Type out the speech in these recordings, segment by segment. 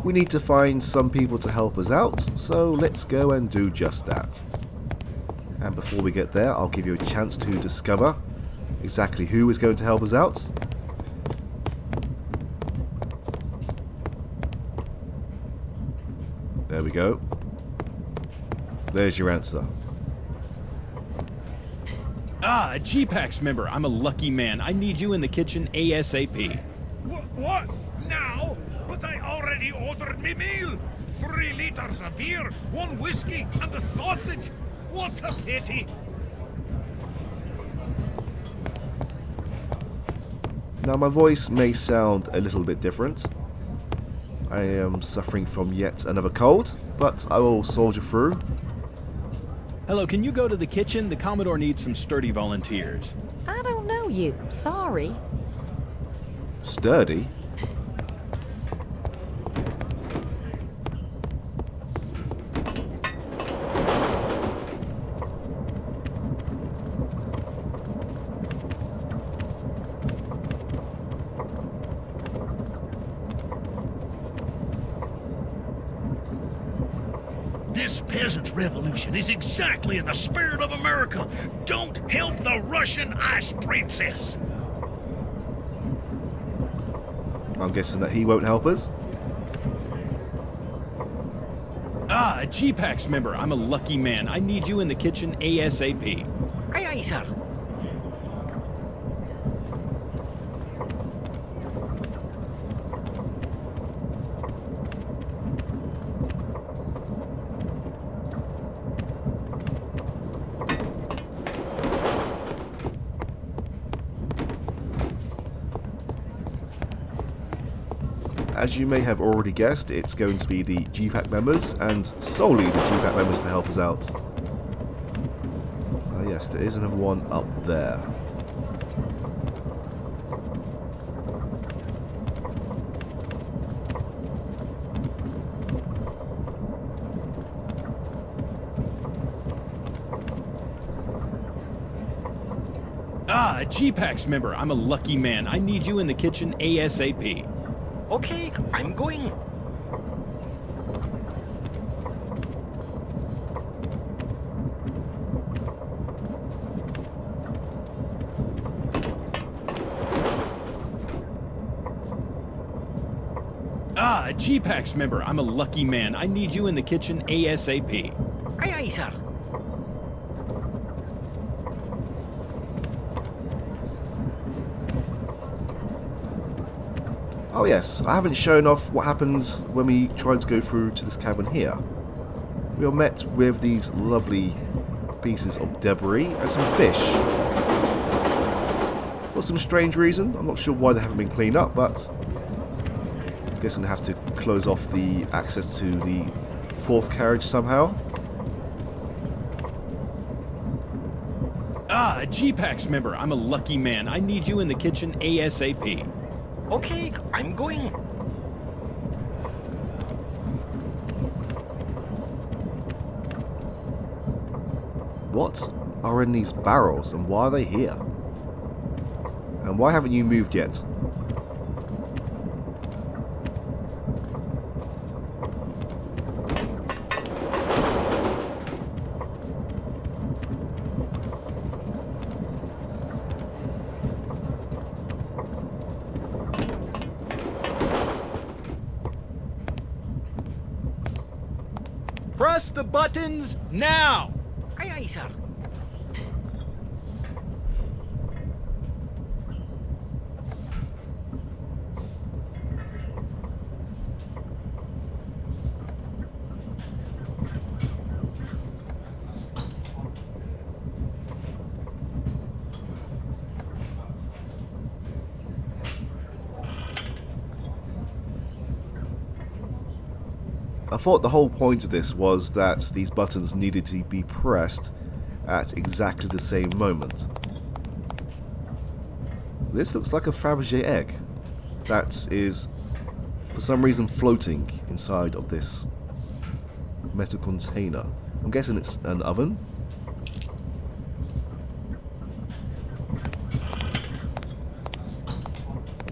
we need to find some people to help us out, so let's go and do just that. And before we get there, I'll give you a chance to discover exactly who is going to help us out. There we go. There's your answer. Ah, a GPAX member. I'm a lucky man. I need you in the kitchen ASAP. What? Now? But I already ordered me meal. 3 liters of beer, 1 whiskey, and a sausage. What a pity. Now my voice may sound a little bit different. I am suffering from yet another cold, but I will soldier through. Hello, can you go to the kitchen? The Commodore needs some sturdy volunteers. I don't know you. Sorry. Sturdy? This peasants' revolution is exactly in the spirit of America. Don't help the Russian ice princess. I'm guessing that he won't help us. Ah, a GPAX member. I'm a lucky man. I need you in the kitchen ASAP. Aye, aye, sir. As you may have already guessed, it's going to be the GPAC members, and solely the GPAC members to help us out. Ah yes, there is another one up there. Ah, a GPAX member. I'm a lucky man. I need you in the kitchen ASAP. Okay, I'm going. Ah, a GPAX member. I'm a lucky man. I need you in the kitchen ASAP. Aye, aye, sir. Oh yes, I haven't shown off what happens when we try to go through to this cabin here. We are met with these lovely pieces of debris and some fish. For some strange reason, I'm not sure why they haven't been cleaned up, but I'm guessing they have to close off the access to the fourth carriage somehow. Ah, a GPAX member. I'm a lucky man. I need you in the kitchen ASAP. Okay, I'm going. What are in these barrels and why are they here? And why haven't you moved yet? Press the buttons now! Aye, aye, sir. I thought the whole point of this was that these buttons needed to be pressed at exactly the same moment. This looks like a Fabergé egg that is for some reason floating inside of this metal container. I'm guessing it's an oven.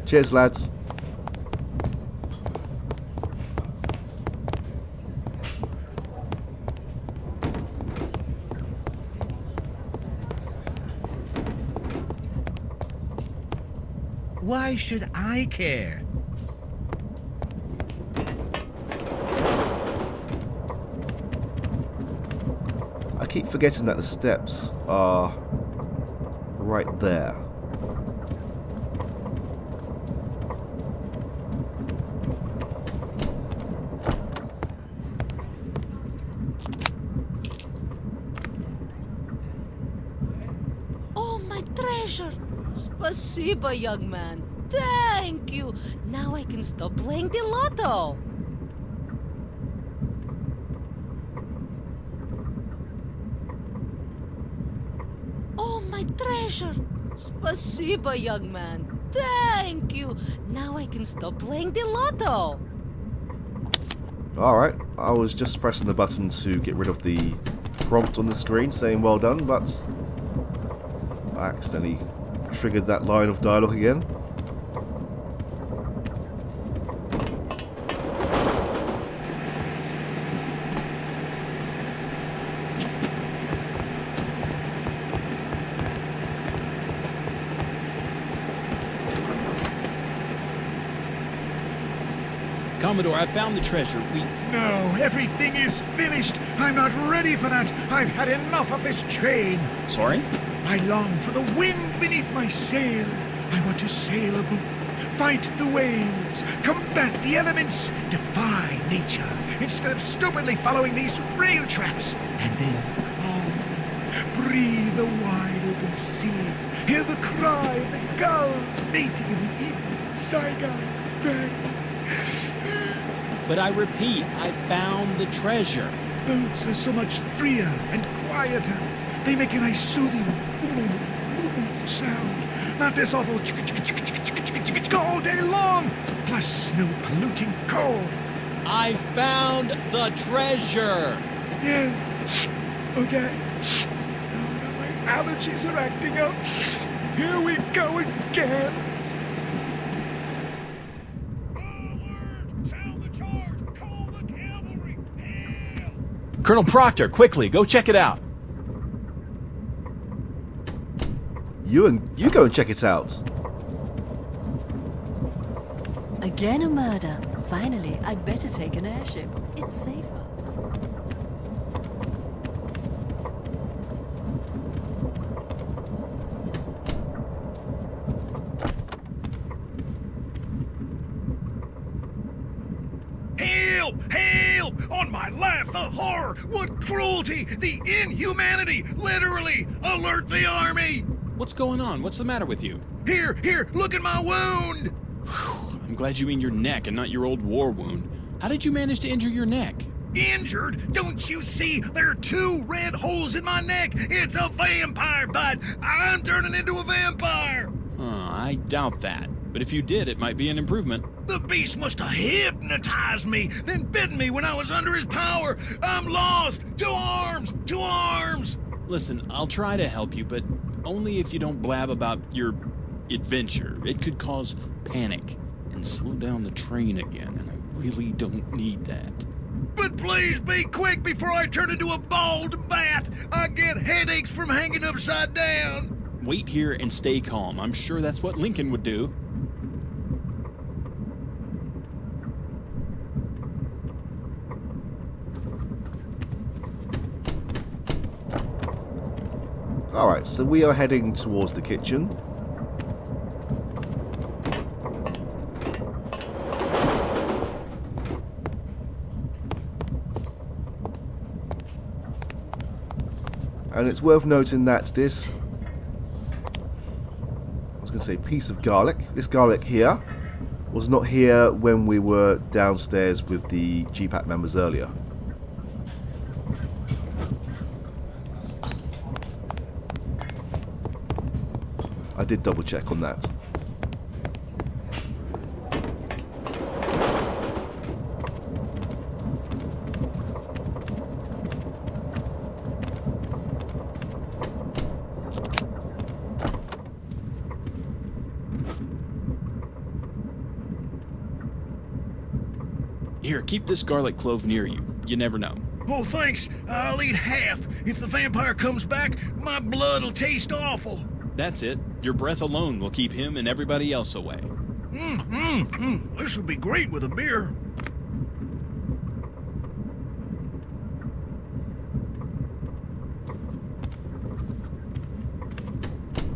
Cheers, lads. Why should I care? I keep forgetting that the steps are right there. Oh, my treasure! Spasiba, young man. Thank you. Now I can stop playing the lotto. Oh, my treasure! Spasiba, young man. Thank you. Now I can stop playing the lotto. Alright, I was just pressing the button to get rid of the prompt on the screen saying well done, but I accidentally triggered that line of dialogue again. Commodore, I found the treasure. No, everything is finished. I'm not ready for that. I've had enough of this train. Sorry? I long for the wind beneath my sail. I want to sail a boat, fight the waves, combat the elements, defy nature, instead of stupidly following these rail tracks. And then calm, breathe the wide open sea, hear the cry of the gulls mating in the evening Saigon Bay. But I repeat, I found the treasure. Boats are so much freer and quieter. They make a nice soothing sound. Not this awful all day long. Plus no polluting coal. I found the treasure. Yes. Okay. Oh, now my allergies are acting up. Here we go again. Sound the charge. Call the cavalry. Hail. Colonel Proctor, quickly, go check it out. You go and check it out. Again a murder. Finally, I'd better take an airship. It's safer. Hail! Hail! On my life, the horror! What cruelty! The inhumanity! Literally! Alert the army! What's going on? What's the matter with you? Here! Look at my wound! I'm glad you mean your neck and not your old war wound. How did you manage to injure your neck? Injured? Don't you see? There are 2 red holes in my neck! It's a vampire bite! I'm turning into a vampire! I doubt that. But if you did, it might be an improvement. The beast must have hypnotized me, then bitten me when I was under his power! I'm lost! To arms! To arms! Listen, I'll try to help you, but only if you don't blab about your adventure. It could cause panic and slow down the train again, and I really don't need that. But please be quick before I turn into a bald bat! I get headaches from hanging upside down! Wait here and stay calm. I'm sure that's what Lincoln would do. Alright, so we are heading towards the kitchen. And it's worth noting that this, I was going to say piece of garlic, this garlic here, was not here when we were downstairs with the GPAC members earlier. I did double check on that. Here, keep this garlic clove near you. You never know. Oh, thanks. I'll eat half. If the vampire comes back, my blood'll taste awful. That's it. Your breath alone will keep him and everybody else away. This would be great with a beer.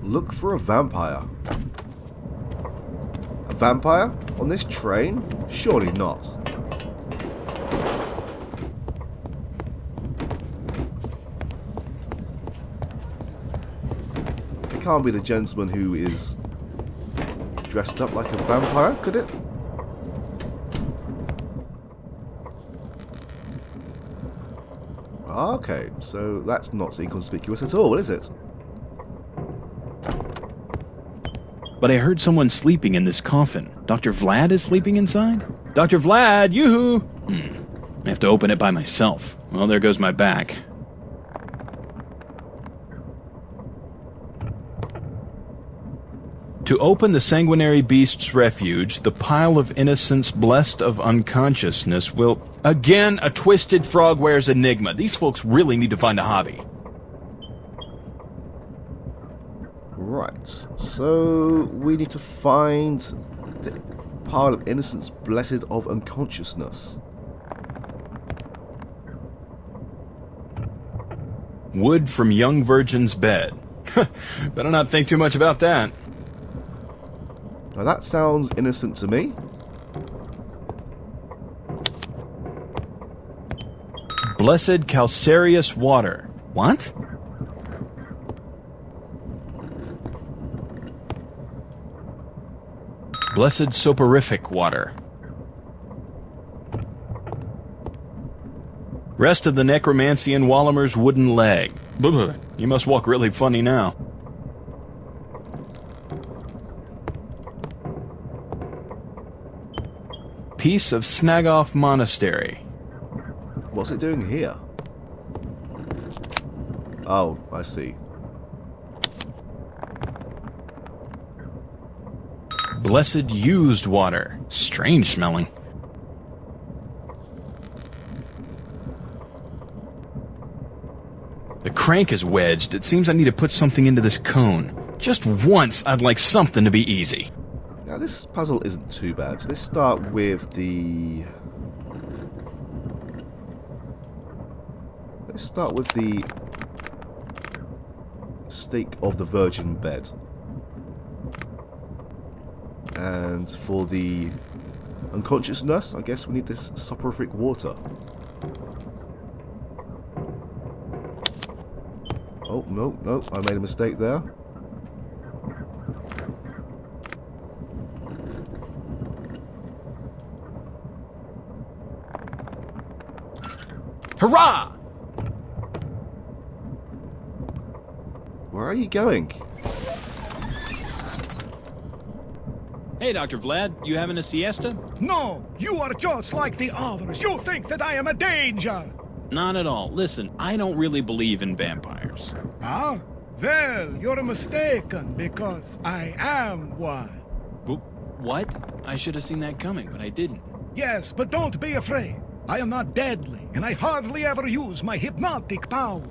Look for a vampire. A vampire? On this train? Surely not. It can't be the gentleman who is dressed up like a vampire, could it? Okay, so that's not inconspicuous at all, is it? But I heard someone sleeping in this coffin. Dr. Vlad is sleeping inside? Dr. Vlad, yoo-hoo! I have to open it by myself. Well, there goes my back. To open the sanguinary beast's refuge, the pile of innocents blessed of unconsciousness will... Again, a twisted frog wears enigma. These folks really need to find a hobby. Right, so we need to find the pile of innocents blessed of unconsciousness. Wood from young virgin's bed. Better not think too much about that. Now that sounds innocent to me. Blessed calcareous water. What? Blessed soporific water. Rest of the necromancian Wallimer's wooden leg. You must walk really funny now. Piece of Snagoff Monastery. What's it doing here? Oh, I see. Blessed used water. Strange smelling. The crank is wedged. It seems I need to put something into this cone. Just once, I'd like something to be easy. Now this puzzle isn't too bad. So let's start with the... Let's start with the stake of the virgin bed. And for the unconsciousness, I guess we need this soporific water. Oh, no, I made a mistake there. Hurrah! Where are you going? Hey, Dr. Vlad, you having a siesta? No, you are just like the others. You think that I am a danger. Not at all. Listen, I don't really believe in vampires. Ah? Well, you're mistaken, because I am one. What? I should have seen that coming, but I didn't. Yes, but don't be afraid. I am not deadly, and I hardly ever use my hypnotic power.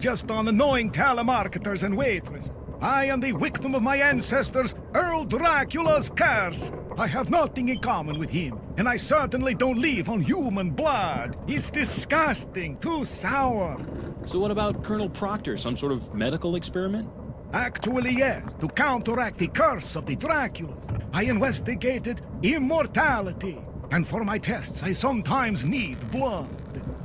Just on annoying telemarketers and waitresses. I am the victim of my ancestors, Earl Dracula's curse. I have nothing in common with him, and I certainly don't live on human blood. It's disgusting, too sour. So what about Colonel Proctor, some sort of medical experiment? Actually, yes. To counteract the curse of the Draculas, I investigated immortality. And for my tests, I sometimes need blood.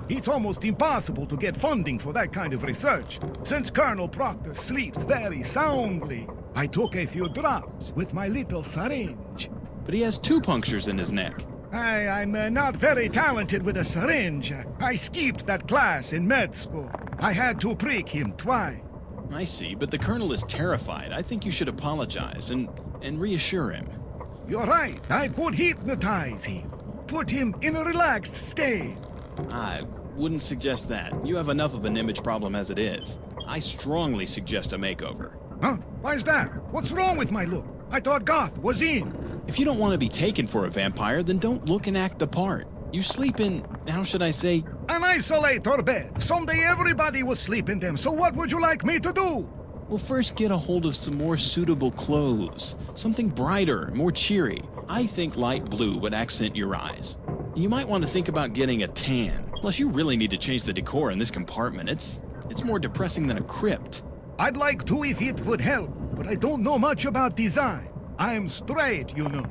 It's almost impossible to get funding for that kind of research. Since Colonel Proctor sleeps very soundly, I took a few drops with my little syringe. But he has 2 punctures in his neck. I'm not very talented with a syringe. I skipped that class in med school. I had to prick him twice. I see, but the Colonel is terrified. I think you should apologize and reassure him. You're right. I could hypnotize him. Put him in a relaxed state. I wouldn't suggest that. You have enough of an image problem as it is. I strongly suggest a makeover. Huh? Why's that? What's wrong with my look? I thought goth was in. If you don't want to be taken for a vampire, then don't look and act the part. You sleep in, how should I say? An isolator bed. Someday everybody will sleep in them, so what would you like me to do? Well, first get a hold of some more suitable clothes. Something brighter, more cheery. I think light blue would accent your eyes. You might want to think about getting a tan. Plus, you really need to change the decor in this compartment. It's more depressing than a crypt. I'd like to if it would help, but I don't know much about design. I'm straight, you know.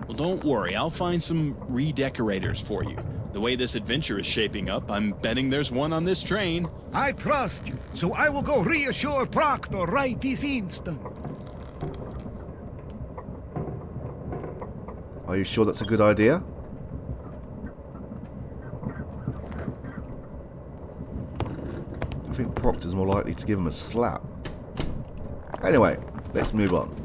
Well, don't worry. I'll find some redecorators for you. The way this adventure is shaping up, I'm betting there's one on this train. I trust you, so I will go reassure Proctor right this instant. Are you sure that's a good idea? I think Proctor's more likely to give him a slap. Anyway, let's move on.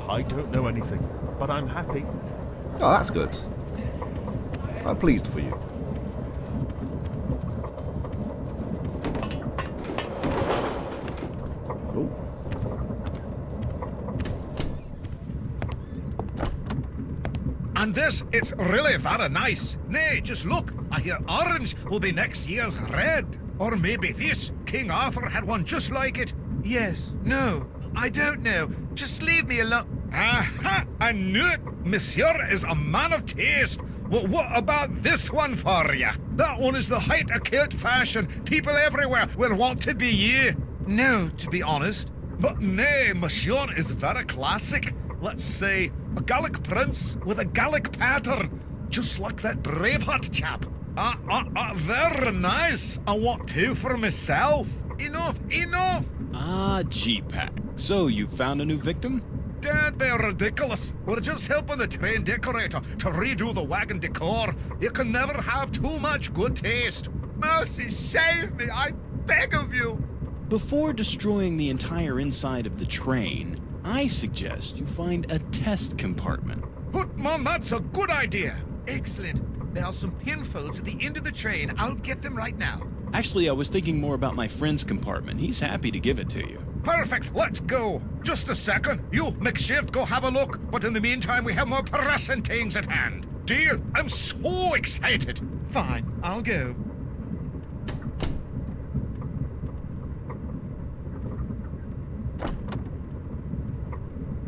I don't know anything, but I'm happy. Oh, that's good. I'm pleased for you. Oh. And this, it's really very nice. Nay, just look, I hear orange will be next year's red. Or maybe this, King Arthur had one just like it. Yes, no, I don't know. Just leave me alone. Aha! I knew it! Monsieur is a man of taste. Well, what about this one for ya? That one is the height of kilt fashion. People everywhere will want to be you. No, to be honest. But nay, Monsieur is very classic. Let's say a Gallic prince with a Gallic pattern. Just like that Braveheart chap. Very nice. I want two for myself. Enough, enough! Ah, G-Pack. So, you found a new victim? Don't be ridiculous. We're just helping the train decorator to redo the wagon decor. You can never have too much good taste. Mercy, save me, I beg of you. Before destroying the entire inside of the train, I suggest you find a test compartment. Hootman, that's a good idea. Excellent. There are some pinfolds at the end of the train. I'll get them right now. Actually, I was thinking more about my friend's compartment. He's happy to give it to you. Perfect, let's go. Just a second. You, McShift, go have a look. But in the meantime, we have more pressing things at hand. Deal? I'm so excited. Fine, I'll go.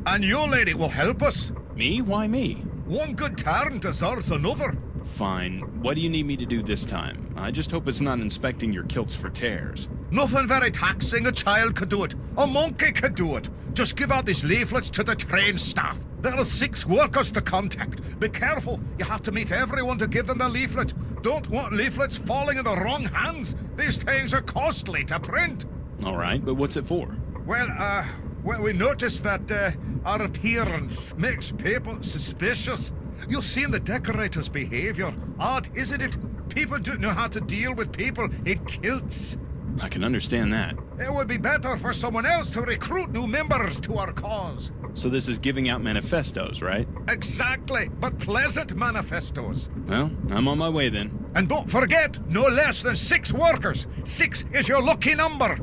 And your lady will help us. Me? Why me? One good turn deserves another. Fine. What do you need me to do this time? I just hope it's not inspecting your kilts for tears. Nothing very taxing. A child could do it. A monkey could do it. Just give out these leaflets to the train staff. There are 6 workers to contact. Be careful. You have to meet everyone to give them the leaflet. Don't want leaflets falling in the wrong hands. These things are costly to print. All right, but what's it for? Well, we noticed that our appearance makes people suspicious. You'll see in the decorator's behavior. Odd, isn't it? People don't know how to deal with people in kilts. I can understand that. It would be better for someone else to recruit new members to our cause. So this is giving out manifestos, right? Exactly, but pleasant manifestos. Well, I'm on my way then. And don't forget, no less than 6 workers. 6 is your lucky number.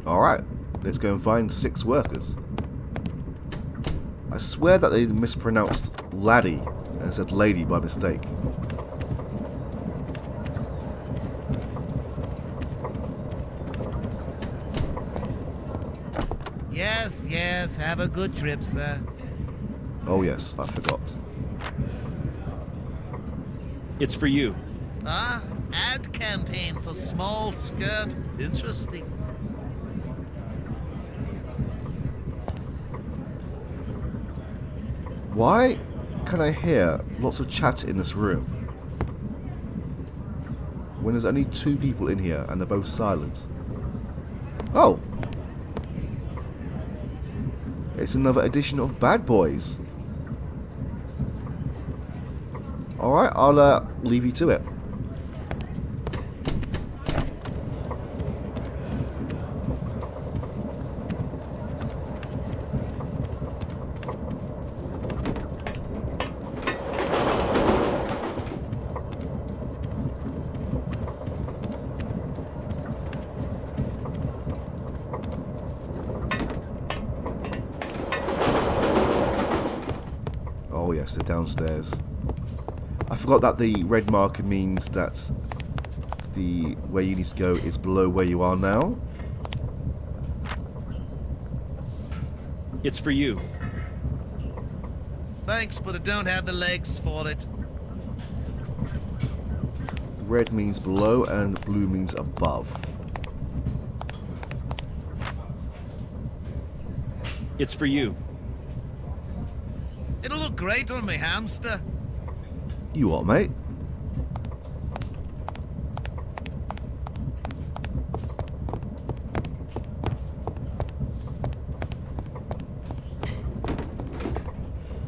Alright, let's go and find 6 workers. I swear that they mispronounced laddie and said lady by mistake. Yes, have a good trip, sir. Oh yes, I forgot. It's for you. Ah, ad campaign for small skirt. Interesting. Why can I hear lots of chat in this room when there's only 2 people in here and they're both silent? Oh! It's another edition of Bad Boys. Alright, I'll leave you to it. Oh yes, they're downstairs. I forgot that the red marker means that the where you need to go is below where you are now. It's for you. Thanks, but I don't have the legs for it. Red means below and blue means above. It's for you. It'll look great on my hamster. You what, mate?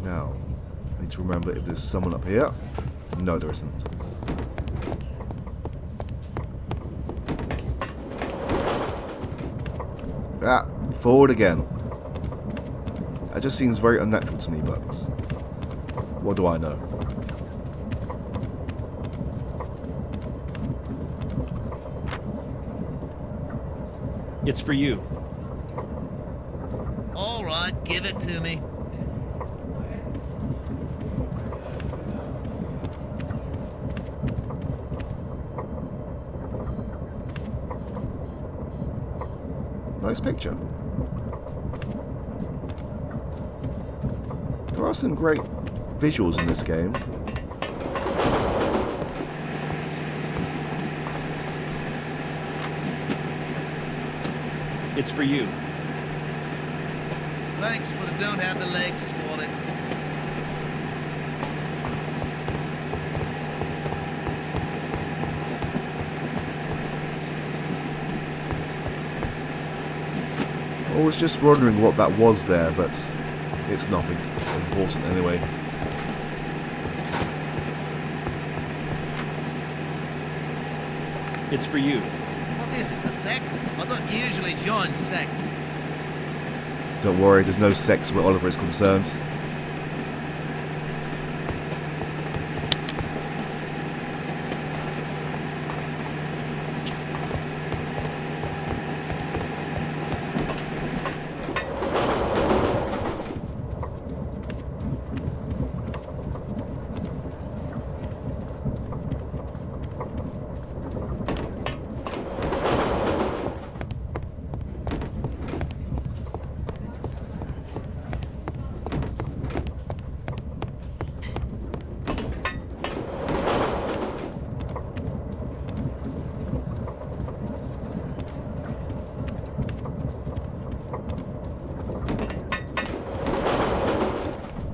Now, I need to remember if there's someone up here. No, there isn't. Ah, forward again. That just seems very unnatural to me, but what do I know? It's for you. All right, give it to me. Nice picture. There are some great visuals in this game. It's for you. Thanks, but I don't have the legs for it. I was just wondering what that was there, but it's nothing important anyway. It's for you. What is it, a sect? I don't usually join sects. Don't worry, there's no sex where Oliver is concerned.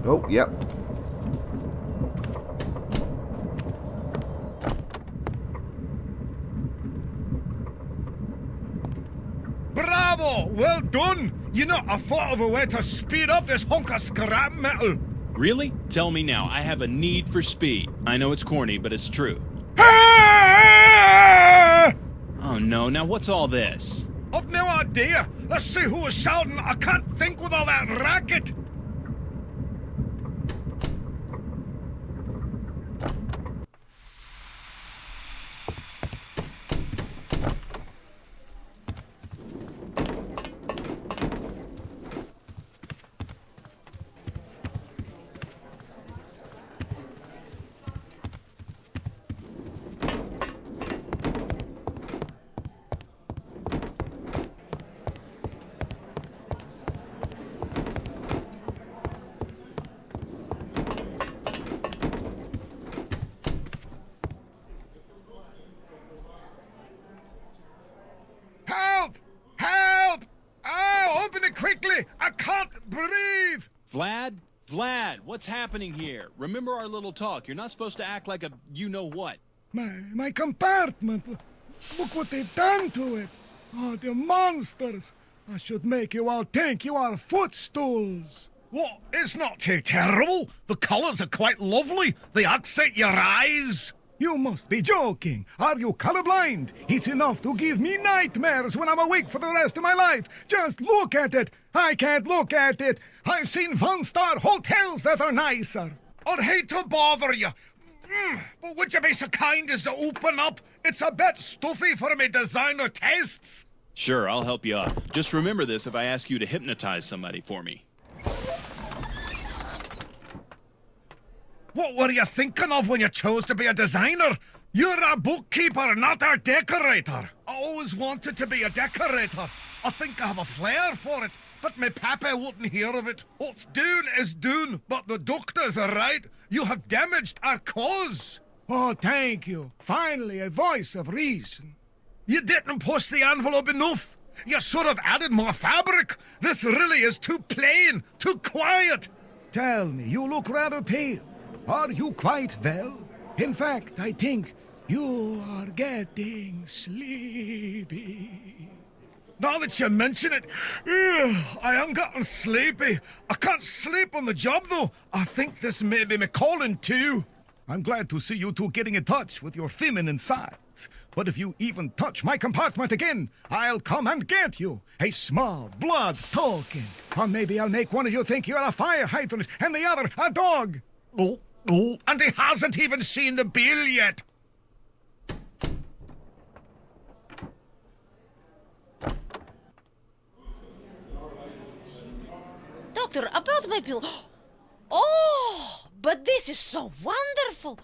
Oh, yep. Bravo! Well done! You know, I thought of a way to speed up this hunk of scrap metal. Really? Tell me now. I have a need for speed. I know it's corny, but it's true. Ah! Oh no, now what's all this? I've no idea. Let's see who was shouting. I can't think with all that racket. Help! Help! Oh, open it quickly! I can't breathe! Vlad? Vlad, what's happening here? Remember our little talk. You're not supposed to act like a you-know-what. My compartment. Look what they've done to it. Oh, the monsters. I should make you all think you are footstools. What? It's not too terrible. The colors are quite lovely. They accent your eyes. You must be joking. Are you colorblind? It's enough to give me nightmares when I'm awake for the rest of my life. Just look at it. I can't look at it. I've seen one-star hotels that are nicer. I'd hate to bother you. But would you be so kind as to open up? It's a bit stuffy for me designer tastes. Sure, I'll help you out. Just remember this if I ask you to hypnotize somebody for me. What were you thinking of when you chose to be a designer? You're a bookkeeper, not a decorator. I always wanted to be a decorator. I think I have a flair for it, but my papa wouldn't hear of it. What's done is done, but the doctors are right. You have damaged our cause. Oh, thank you. Finally, a voice of reason. You didn't push the envelope enough. You should have added more fabric. This really is too plain, too quiet. Tell me, you look rather pale. Are you quite well? In fact, I think you are getting sleepy. Now that you mention it, I am getting sleepy. I can't sleep on the job, though. I think this may be my calling, too. I'm glad to see you two getting in touch with your feminine sides. But if you even touch my compartment again, I'll come and get you. A small blood token. Or maybe I'll make one of you think you're a fire hydrant and the other a dog. Oh, and he hasn't even seen the bill yet. Doctor, about my bill. Oh, but this is so wonderful.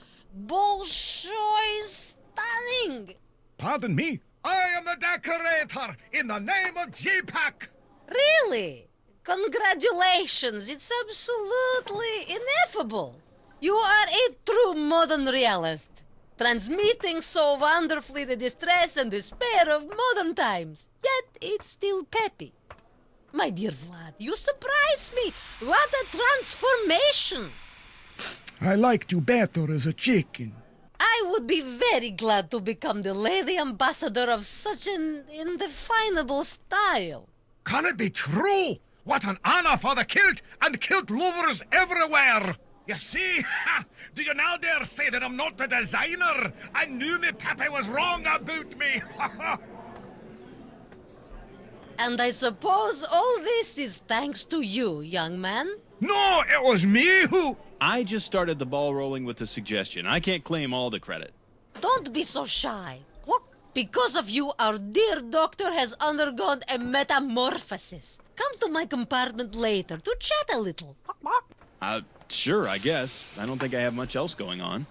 Bolshoi stunning. Pardon me? I am the decorator in the name of G-Pack. Really? Congratulations. It's absolutely ineffable. You are a true modern realist, transmitting so wonderfully the distress and despair of modern times. Yet it's still peppy. My dear Vlad, you surprise me. What a transformation. I liked you better as a chicken. I would be very glad to become the lady ambassador of such an indefinable style. Can it be true? What an honor for the kilt and kilt lovers everywhere. You see? Do you now dare say that I'm not a designer? I knew me papa was wrong about me. And I suppose all this is thanks to you, young man? No, it was me who... I just started the ball rolling with the suggestion. I can't claim all the credit. Don't be so shy. Look, because of you, our dear doctor has undergone a metamorphosis. Come to my compartment later to chat a little. Sure, I guess. I don't think I have much else going on.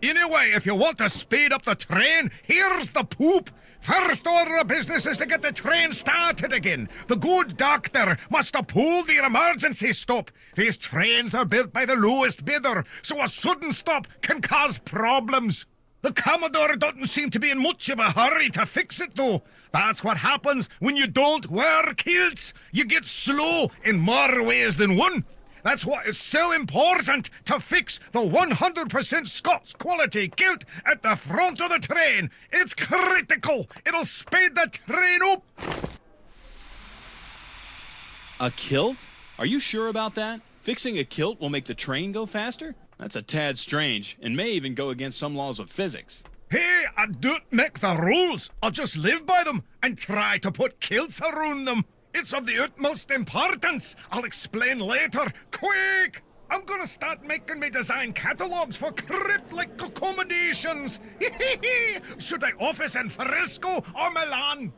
Anyway, if you want to speed up the train, here's the poop. First order of business is to get the train started again. The good doctor must have pulled the emergency stop. These trains are built by the lowest bidder, so a sudden stop can cause problems. The Commodore doesn't seem to be in much of a hurry to fix it, though. That's what happens when you don't wear kilts. You get slow in more ways than one. That's what is so important, to fix the 100% Scots quality kilt at the front of the train. It's critical. It'll speed the train up. A kilt? Are you sure about that? Fixing a kilt will make the train go faster? That's a tad strange, and may even go against some laws of physics. Hey, I don't make the rules. I'll just live by them and try to put kilts around them. It's of the utmost importance. I'll explain later. Quick! I'm gonna start making me design catalogues for crypt-like accommodations. Should I office in Frisco or Milan?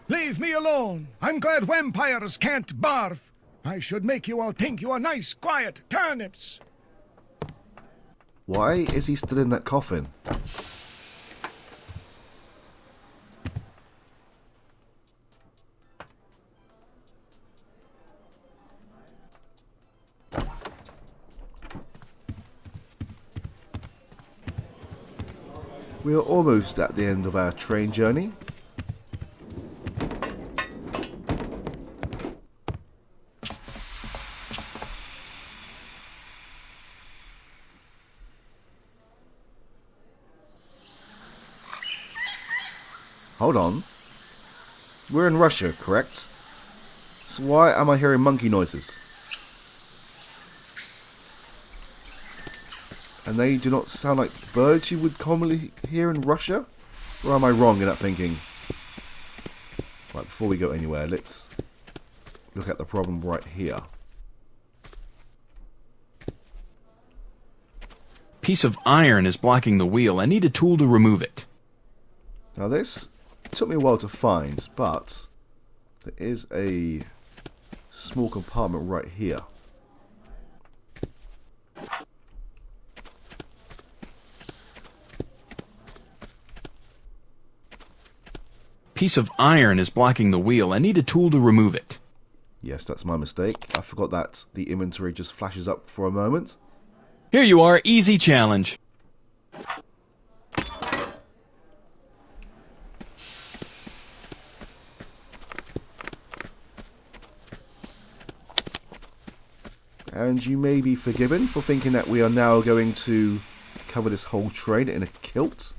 Leave me alone. I'm glad vampires can't barf. I should make you all think you are nice, quiet turnips. Why is he still in that coffin? We are almost at the end of our train journey. Hold on. We're in Russia, correct? So why am I hearing monkey noises? And they do not sound like birds you would commonly hear in Russia? Or am I wrong in that thinking? Right, before we go anywhere, let's look at the problem right here. Piece of iron is blocking the wheel. I need a tool to remove it. Now this took me a while to find, but there is a small compartment right here. Piece of iron is blocking the wheel. I need a tool to remove it. Yes, that's my mistake. I forgot that the inventory just flashes up for a moment. Here you are, easy challenge. And you may be forgiven for thinking that we are now going to cover this whole train in a kilt,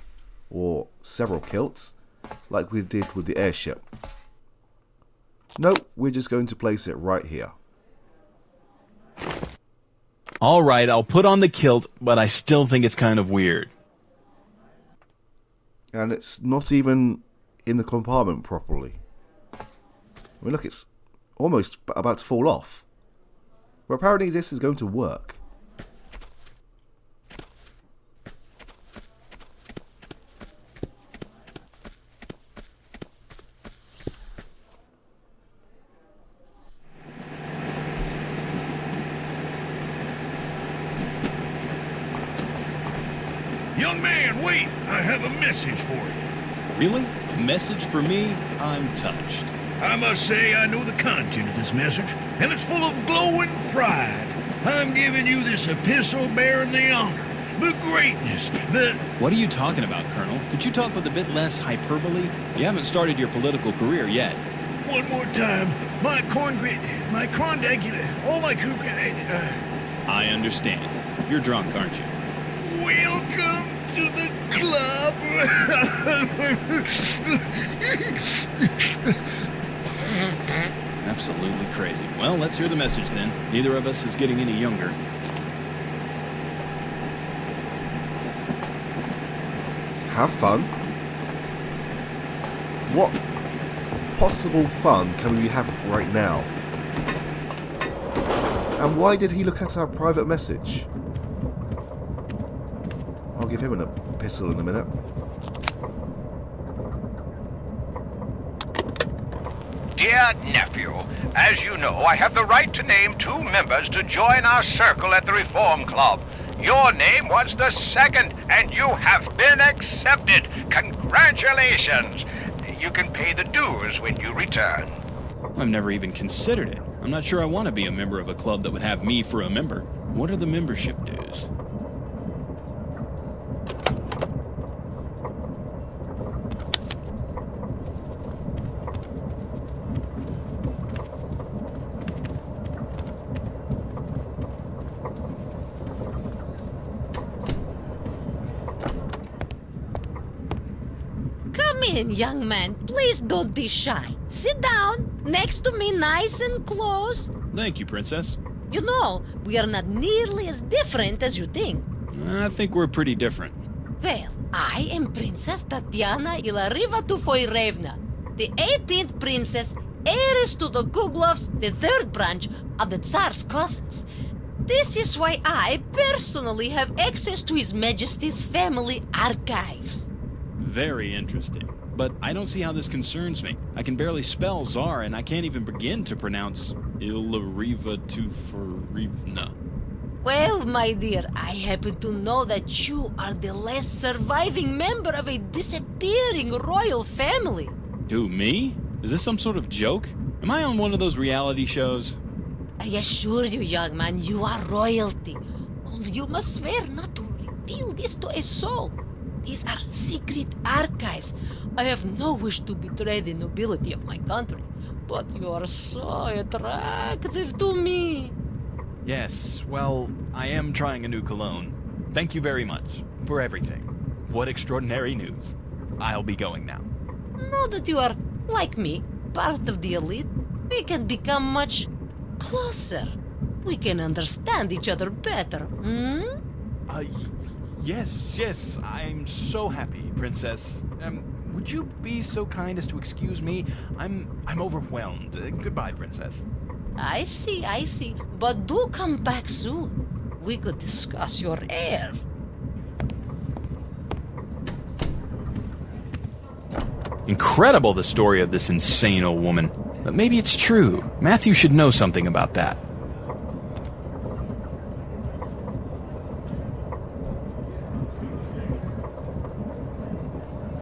or several kilts, like we did with the airship. Nope, we're just going to place it right here. Alright, I'll put on the kilt, but I still think it's kind of weird. And it's not even in the compartment properly. I mean, look, it's almost about to fall off. But apparently this is going to work. Young man, wait! I have a message for you. Really? A message for me? I'm touched. I must say I know the content of this message, and it's full of glowing pride. I'm giving you this epistle bearing the honor, the greatness, the... What are you talking about, Colonel? Could you talk with a bit less hyperbole? You haven't started your political career yet. One more time. My all my I understand. You're drunk, aren't you? Welcome to the club. Absolutely crazy. Well, let's hear the message then. Neither of us is getting any younger. Have fun? What possible fun can we have right now? And why did he look at our private message? I'll give him an epistle in a minute. Dear nephew, as you know, I have the right to name 2 members to join our circle at the Reform Club. Your name was the second, and you have been accepted. Congratulations! You can pay the dues when you return. I've never even considered it. I'm not sure I want to be a member of a club that would have me for a member. What are the membership dues? Come in, young man. Please don't be shy. Sit down next to me, nice and close. Thank you, Princess. You know, we are not nearly as different as you think. I think we're pretty different. Well, I am Princess Tatiana Ilariva Tufoirevna, the 18th princess, heiress to the Guglovs, the 3rd branch of the Tsar's cousins. This is why I personally have access to His Majesty's family archives. Very interesting. But I don't see how this concerns me. I can barely spell Tsar, and I can't even begin to pronounce Ilariva Tufoirevna. Well, my dear, I happen to know that you are the last surviving member of a disappearing royal family. Who, me? Is this some sort of joke? Am I on one of those reality shows? I assure you, young man, you are royalty. Only you must swear not to reveal this to a soul. These are secret archives. I have no wish to betray the nobility of my country, but you are so attractive to me. Yes, well, I am trying a new cologne. Thank you very much for everything. What extraordinary news. I'll be going now. Now that you are, like me, part of the elite, we can become much closer. We can understand each other better, Yes, I'm so happy, Princess. Would you be so kind as to excuse me? I'm overwhelmed. Goodbye, Princess. I see. But do come back soon. We could discuss your heir. Incredible, the story of this insane old woman. But maybe it's true. Matthew should know something about that.